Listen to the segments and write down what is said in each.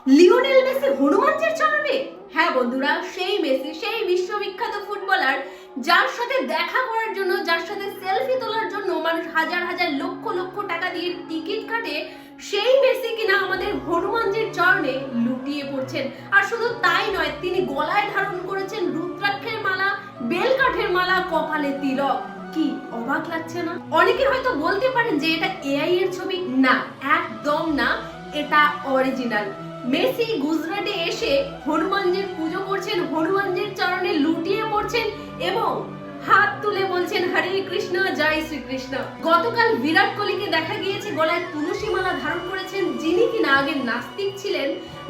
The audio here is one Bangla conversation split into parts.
লিওনেল মেসি হনুমানজির চরণে। হ্যাঁ বন্ধুরা, সেই মেসি, সেই বিশ্ববিখ্যাত ফুটবলার যার সাথে দেখা করার জন্য, যার সাথে সেলফি তোলার জন্য মানুষ হাজার হাজার লক্ষ লক্ষ টাকা দিয়ে টিকিট কাটে, সেই মেসি কিনা আমাদের হনুমানজির চরণে লুটিয়ে পড়ছেন। আর শুধু তাই নয়, তিনি গলায় ধারণ করেছেন রুদ্রাক্ষের মালা, বেলকাঠের মালা, কপালে তিলক। কি অবাক লাগছে না? অনেকে হয়তো বলতে পারেন যে এটা এআই এর ছবি। না, একদম না, এটা অরিজিনাল। মেসি গুজরাটে এসে হনুমানজির পুজো করছেন, হনুমানজির চরণে লুটিয়ে পড়ছেন এবং হাত তুলে বলছেন হরে কৃষ্ণ, জয় শ্রীকৃষ্ণ। গতকাল বিরাট কোহলিকে দেখা গিয়েছে গলায় তুলসী মালা ধারণ করেছেন, যিনি কিনা আগে নাস্তিক ছিলেন,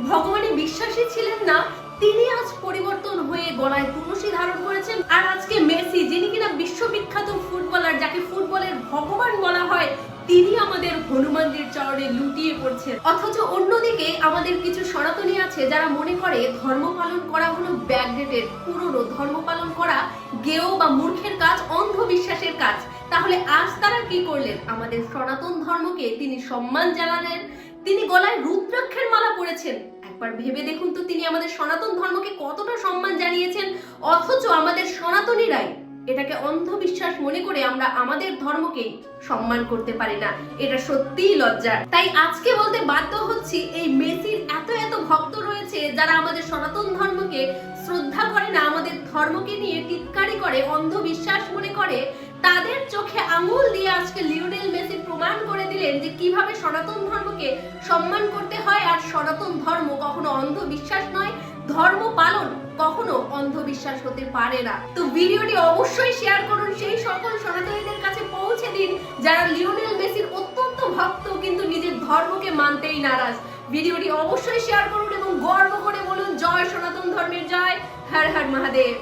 ভগবানে বিশ্বাসী ছিলেন না, তিনি আজ পরিবর্তন হয়ে গলায় তুলসী ধারণ করেছেন। আর আজকে মেসি, যিনি কিনা বিশ্ববিখ্যাত ফুটবলার, যাকে ফুটবলের ভগবান বলা হয়, তিনি আমাদের হনুমানজির চরণে লুটিয়ে পড়ছেন। অথচ অন্যদিকে আমাদের কিছু সনাতনী আছে যারা মনে করে ধর্ম পালন করা হলো ব্যাকডেটেড, পুরনো। ধর্ম পালন করা গেও বা মূর্খের কাজ, অন্ধবিশ্বাসের কাজ। তাহলে আজ তারা কি করলেন? আমাদের সনাতন ধর্মকে তিনি সম্মান জানালেন, তিনি গলায় রুদ্রাক্ষের মালা পরেছেন। একবার ভেবে দেখুন তো, তিনি আমাদের সনাতন ধর্মকে কতটা সম্মান জানিয়েছেন, অথচ আমাদের সনাতনীরাই এটাকে অন্ধবিশ্বাস মনে করে আমরা আমাদের ধর্মকে সম্মান করতে পারি না। এটা সত্যিই লজ্জার। তাই আজকে বলতে বাধ্য হচ্ছি, এই মেসির এত এত ভক্ত রয়েছে যারা আমাদের সনাতন ধর্মকে শ্রদ্ধা করে না, আমাদের ধর্মকে নিয়ে টিটকারি করে, অন্ধবিশ্বাস মনে করে। তাদের চোখে আঙুল দিয়ে আজকে লিওনেল মেসি প্রমাণ করে দিলেন যে কিভাবে সনাতন ধর্মকে সম্মান করতে হয়। আর সনাতন ধর্ম কখনো অন্ধবিশ্বাস নয়, ধর্ম পালন কখনো অন্ধবিশ্বাস হতে পারে না। তো ভিডিওটি অবশ্যই শেয়ার করুন, সেই সকল সনাতনীদের কাছে পৌঁছে দিন যারা লিওনেল মেসির অত্যন্ত ভক্ত কিন্তু নিজের ধর্মকে মানতেই নারাজ। ভিডিওটি অবশ্যই শেয়ার করুন এবং গর্ব করে বলুন জয় সনাতন ধর্মের জয়, হর হর মহাদেব।